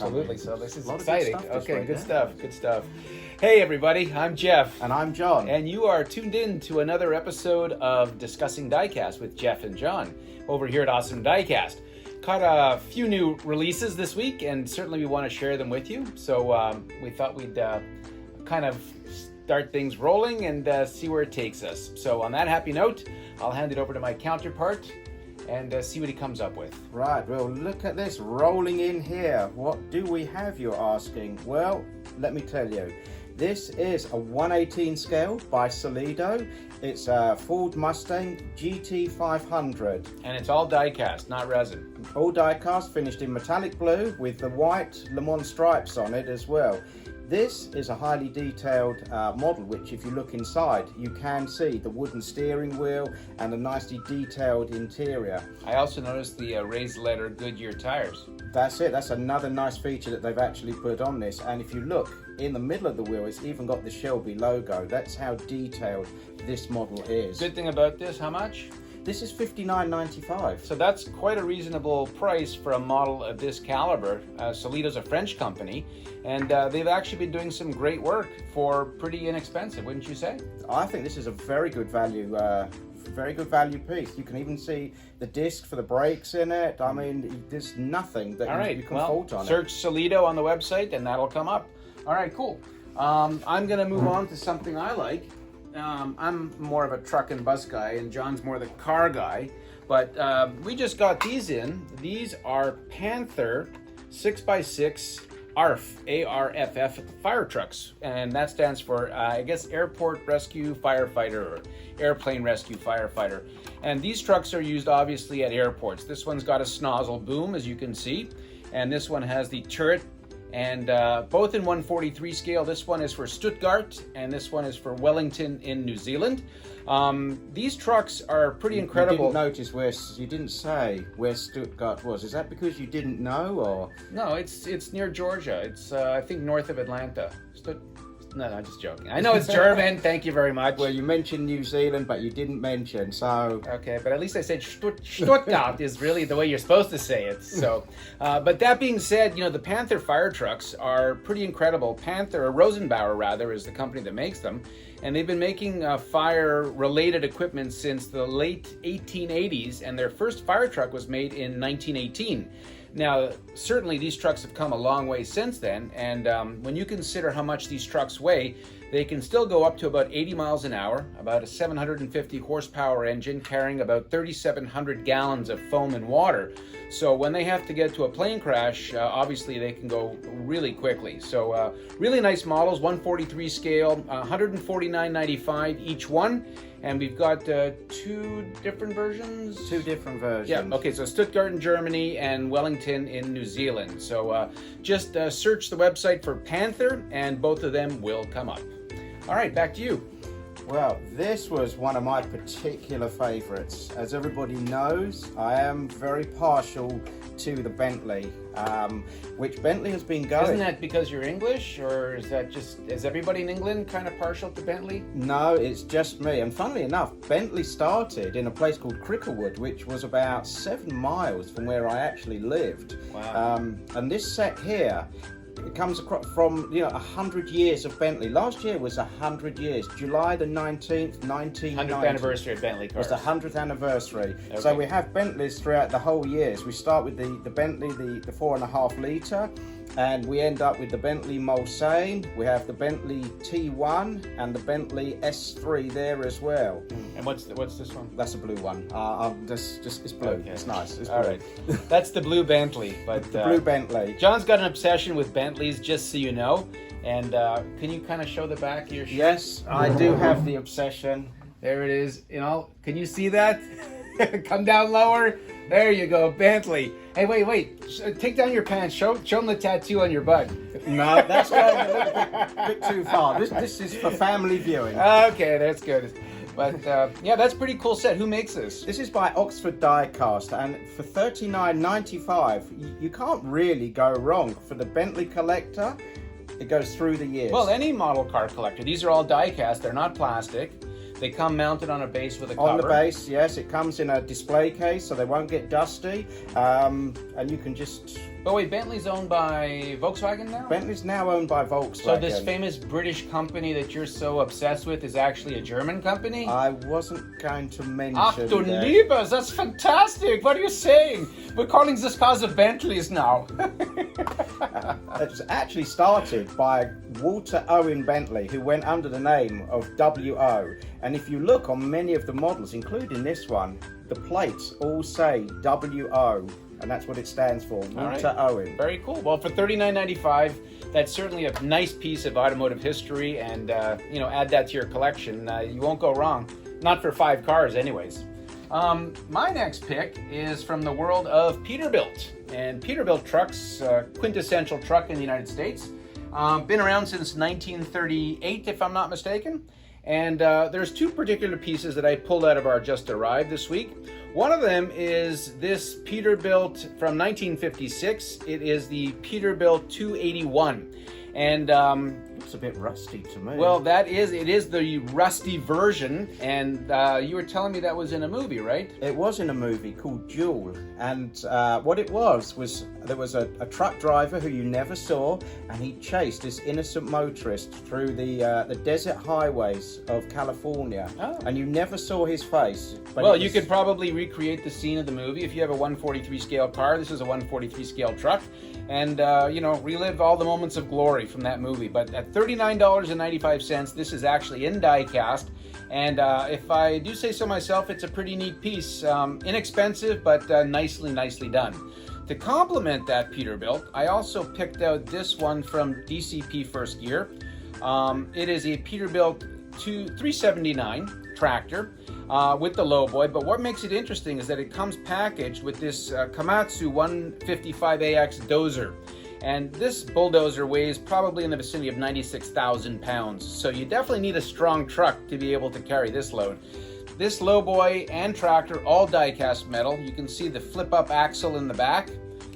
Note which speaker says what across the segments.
Speaker 1: Absolutely. So this is
Speaker 2: A lot of
Speaker 1: exciting.
Speaker 2: good stuff this
Speaker 1: Okay,
Speaker 2: week,
Speaker 1: good
Speaker 2: yeah.
Speaker 1: stuff. Good stuff. Hey, everybody. I'm Jeff.
Speaker 2: And I'm John.
Speaker 1: And you are tuned in to another episode of Discussing Diecast with Jeff and John over here at Awesome Diecast. Caught a few new releases this week, and certainly we want to share them with you. So we thought we'd kind of start things rolling and see where it takes us. So on that happy note, I'll hand it over to my counterpart and see what he comes up with.
Speaker 2: Right, well, look at this rolling in here. What do we have, you're asking? Well, let me tell you. This is a 1/18 scale by Solido. It's a Ford Mustang GT500.
Speaker 1: And it's all die-cast, not resin.
Speaker 2: All die-cast, finished in metallic blue with the white Le Mans stripes on it as well. This is a highly detailed model, which if you look inside, you can see the wooden steering wheel and a nicely detailed interior.
Speaker 1: I also noticed the raised letter Goodyear tires.
Speaker 2: That's it. That's another nice feature that they've actually put on this. And if you look in the middle of the wheel, it's even got the Shelby logo. That's how detailed this model is.
Speaker 1: Good thing about this, how much?
Speaker 2: This is $59.95.
Speaker 1: So that's quite a reasonable price for a model of this caliber. Solido's a French company, and they've actually been doing some great work for pretty inexpensive, wouldn't you say?
Speaker 2: I think this is a very good value piece. You can even see the disc for the brakes in it. I mean, there's nothing that you can fault on it.
Speaker 1: Search Solido on the website and that'll come up. All right, cool. I'm going to move on to something I like. I'm more of a truck and bus guy, and John's more the car guy. But we just got these in. These are Panther 6x6 ARF, A-R-F-F fire trucks. And that stands for, I guess, Airport Rescue Firefighter or Airplane Rescue Firefighter. And these trucks are used, obviously, at airports. This one's got a snozzle boom, as you can see. And this one has the turret. And both in 1/43 scale. This one is for Stuttgart, and this one is for Wellington in New Zealand. These trucks are pretty incredible.
Speaker 2: You didn't say where Stuttgart was. Is that because you didn't know, or?
Speaker 1: No, it's near Georgia. It's I think north of Atlanta. No, I'm just joking. I know it's German. Thank you very much.
Speaker 2: Well, you mentioned New Zealand, but you didn't mention, so...
Speaker 1: Okay, but at least I said Stuttgart is really the way you're supposed to say it. So, but that being said, you know, the Panther fire trucks are pretty incredible. Panther, or Rosenbauer rather, is the company that makes them. And they've been making fire-related equipment since the late 1880s, and their first fire truck was made in 1918. Now, certainly these trucks have come a long way since then, and when you consider how much these trucks weigh, they can still go up to about 80 miles an hour, about a 750 horsepower engine carrying about 3,700 gallons of foam and water. So when they have to get to a plane crash, obviously they can go really quickly. So really nice models, 1/43 scale, $149.95 each one. And we've got two different versions?
Speaker 2: Two different versions.
Speaker 1: Yeah, okay, so Stuttgart in Germany and Wellington in New Zealand. So just search the website for Panther and both of them will come up. All right, back to you.
Speaker 2: Well, this was one of my particular favorites. As everybody knows, I am very partial to the Bentley, which Bentley has been going.
Speaker 1: Isn't that because you're English, or is that just, is everybody in England kind of partial to Bentley?
Speaker 2: No, it's just me. And funnily enough, Bentley started in a place called Cricklewood, which was about 7 miles from where I actually lived.
Speaker 1: Wow.
Speaker 2: And this set here, it comes across from 100 years of Bentley. Last year was 100 years. July the 19th, 1990.
Speaker 1: 100th anniversary of Bentley cars.
Speaker 2: It's the 100th anniversary.
Speaker 1: Okay.
Speaker 2: So we have Bentleys throughout the whole years. We start with the Bentley, the 4.5 litre, and we end up with the Bentley Mulsanne. We have the Bentley T1 and the Bentley S3 there as well.
Speaker 1: And what's this one?
Speaker 2: That's a blue one. It's blue.
Speaker 1: Okay.
Speaker 2: It's nice. It's blue.
Speaker 1: All right. That's the blue Bentley. But
Speaker 2: The blue Bentley.
Speaker 1: John's got an obsession with Bentleys, just so you know. And can you kind of show the back of your shirt?
Speaker 2: Yes, I do have the obsession.
Speaker 1: There it is. You know, can you see that? Come down lower. There you go, Bentley. Hey, wait. Take down your pants. Show them the tattoo on your butt.
Speaker 2: No, that's going a little bit too far. This is for family viewing.
Speaker 1: Okay, that's good. But yeah, that's a pretty cool set. Who makes this?
Speaker 2: This is by Oxford Diecast, and for $39.95, you can't really go wrong. For the Bentley collector, it goes through the years.
Speaker 1: Well, any model car collector. These are all die-cast. They're not plastic. They come mounted on a base with a cover.
Speaker 2: On the base, yes. It comes in a display case, so they won't get dusty. And you can just
Speaker 1: But wait, Bentley's owned by Volkswagen now?
Speaker 2: Bentley's now owned by Volkswagen.
Speaker 1: So this famous British company that you're so obsessed with is actually a German company?
Speaker 2: I wasn't going to mention
Speaker 1: Ach du
Speaker 2: that.
Speaker 1: Liebes, that's fantastic. What are you saying? We're calling this cars of Bentleys now.
Speaker 2: It was actually started by Walter Owen Bentley, who went under the name of WO. And if you look on many of the models, including this one, the plates all say WO, and that's what it stands for, Walter Owen.
Speaker 1: Very cool. Well, for $39.95, that's certainly a nice piece of automotive history, and add that to your collection. You won't go wrong. Not for 5 cars, anyways. My next pick is from the world of Peterbilt. And Peterbilt trucks, quintessential truck in the United States. Been around since 1938, if I'm not mistaken. And there's 2 particular pieces that I pulled out of our Just Arrived this week. One of them is this Peterbilt from 1956. It is the Peterbilt 281. And
Speaker 2: it's a bit rusty to me.
Speaker 1: well, it is the rusty version, and you were telling me that was in a movie, right?
Speaker 2: It was in a movie called Jewel, and what it was there was a truck driver who you never saw, and he chased this innocent motorist through the desert highways of California, and you never saw his face.
Speaker 1: Well, you could probably recreate the scene of the movie if you have a 143 scale car. This is a 143 scale truck, and relive all the moments of glory from that movie. But at $39.95, this is actually in Diecast, and if I do say so myself, it's a pretty neat piece. Inexpensive, but nicely done. To complement that Peterbilt, I also picked out this one from DCP First Gear. It is a Peterbilt 379 tractor with the lowboy, but what makes it interesting is that it comes packaged with this Komatsu 155AX dozer. And this bulldozer weighs probably in the vicinity of 96,000 pounds. So you definitely need a strong truck to be able to carry this load. This lowboy and tractor, all die-cast metal. You can see the flip-up axle in the back.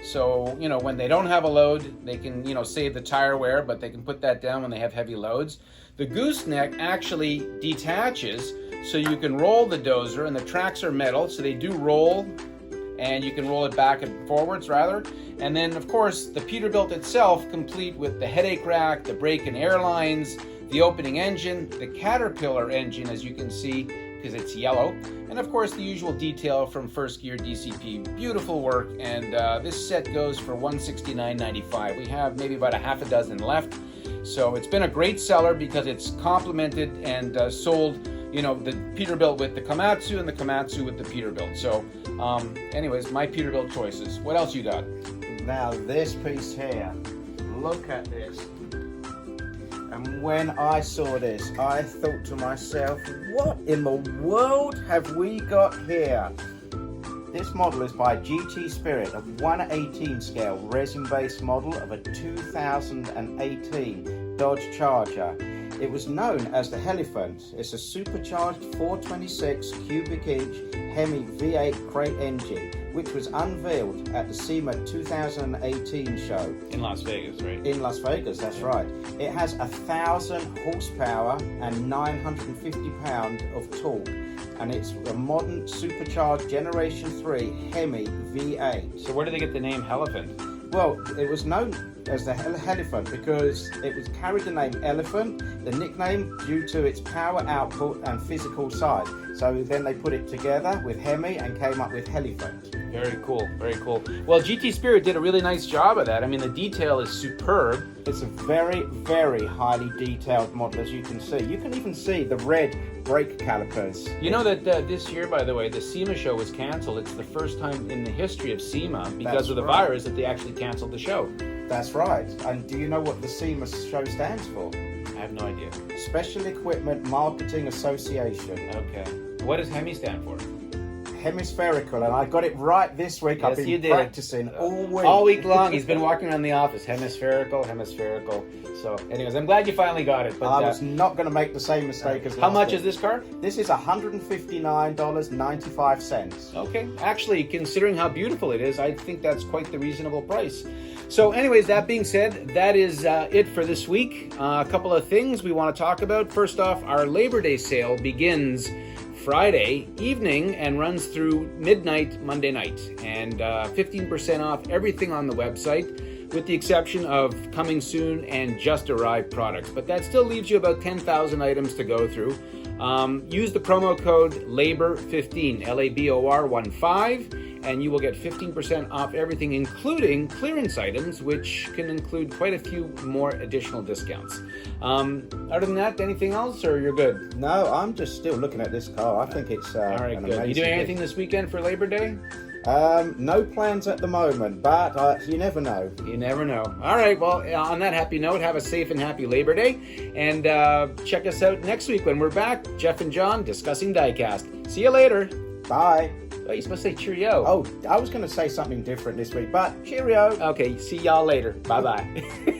Speaker 1: So, when they don't have a load, they can, save the tire wear, but they can put that down when they have heavy loads. The gooseneck actually detaches, so you can roll the dozer, and the tracks are metal, so they do roll, and you can roll it back and forwards, rather. And then, of course, the Peterbilt itself, complete with the headache rack, the brake and air lines, the opening engine, the Caterpillar engine, as you can see, because it's yellow, and of course the usual detail from First Gear DCP. Beautiful work, and this set goes for $169.95. We have maybe about a half a dozen left, so it's been a great seller because it's complemented and sold, the Peterbilt with the Komatsu and the Komatsu with the Peterbilt. So, anyways, my Peterbilt choices. What else you got?
Speaker 2: Now this piece here, look at this. And when I saw this, I thought to myself, what in the world have we got here? This model is by GT Spirit, a 1/18 scale resin-based model of a 2018 Dodge Charger. It was known as the Elephant. It's a supercharged 426 cubic inch Hemi V8 crate engine, which was unveiled at the SEMA 2018 show.
Speaker 1: In Las Vegas, right?
Speaker 2: In Las Vegas, that's right. It has 1,000 horsepower and 950 pounds of torque, and it's a modern supercharged Generation 3 Hemi V8.
Speaker 1: So where did they get the name Elephant?
Speaker 2: Well, it was known as the Elephant because it was carried the name Elephant, the nickname due to its power output and physical size. So then they put it together with Hemi and came up with Elephant.
Speaker 1: Very cool, very cool. Well, GT Spirit did a really nice job of that. I mean, the detail is superb.
Speaker 2: It's a very, very highly detailed model, as you can see. You can even see the red brake calipers.
Speaker 1: You know that this year, by the way, the SEMA show was canceled. It's the first time in the history of SEMA, because of the virus, that they actually canceled the show.
Speaker 2: That's right. And do you know what the SEMA show stands for?
Speaker 1: I have no idea.
Speaker 2: Special Equipment Marketing Association.
Speaker 1: Okay. What does Hemi stand for?
Speaker 2: Hemispherical, and I got it right this week.
Speaker 1: Yes,
Speaker 2: I've been
Speaker 1: you did.
Speaker 2: practicing all week.
Speaker 1: All week long, he's been walking around the office. Hemispherical. So, anyways, I'm glad you finally got it. But
Speaker 2: I was not going to make the same mistake as last
Speaker 1: how much
Speaker 2: week.
Speaker 1: is this car?
Speaker 2: This is $159.95.
Speaker 1: Okay. Actually, considering how beautiful it is, I think that's quite the reasonable price. So anyways, that being said, that is it for this week. A couple of things we want to talk about. First off, our Labor Day sale begins Friday evening and runs through midnight Monday night. And 15% off everything on the website, with the exception of coming soon and just arrived products. But that still leaves you about 10,000 items to go through. Use the promo code LABOR15, LABOR15, and you will get 15% off everything, including clearance items, which can include quite a few more additional discounts. Other than that, anything else, or you're good?
Speaker 2: No, I'm just still looking at this car. I think it's
Speaker 1: all right,
Speaker 2: an
Speaker 1: good.
Speaker 2: amazing
Speaker 1: You doing
Speaker 2: gift.
Speaker 1: anything this weekend for Labor Day?
Speaker 2: No plans at the moment, but you never know.
Speaker 1: You never know. All right, well, on that happy note, have a safe and happy Labor Day. And check us out next week when we're back, Jeff and John discussing Diecast. See you later.
Speaker 2: Bye.
Speaker 1: Oh, you're supposed to say cheerio.
Speaker 2: Oh, I was going to say something different this week, but cheerio.
Speaker 1: Okay, see y'all later. Bye-bye.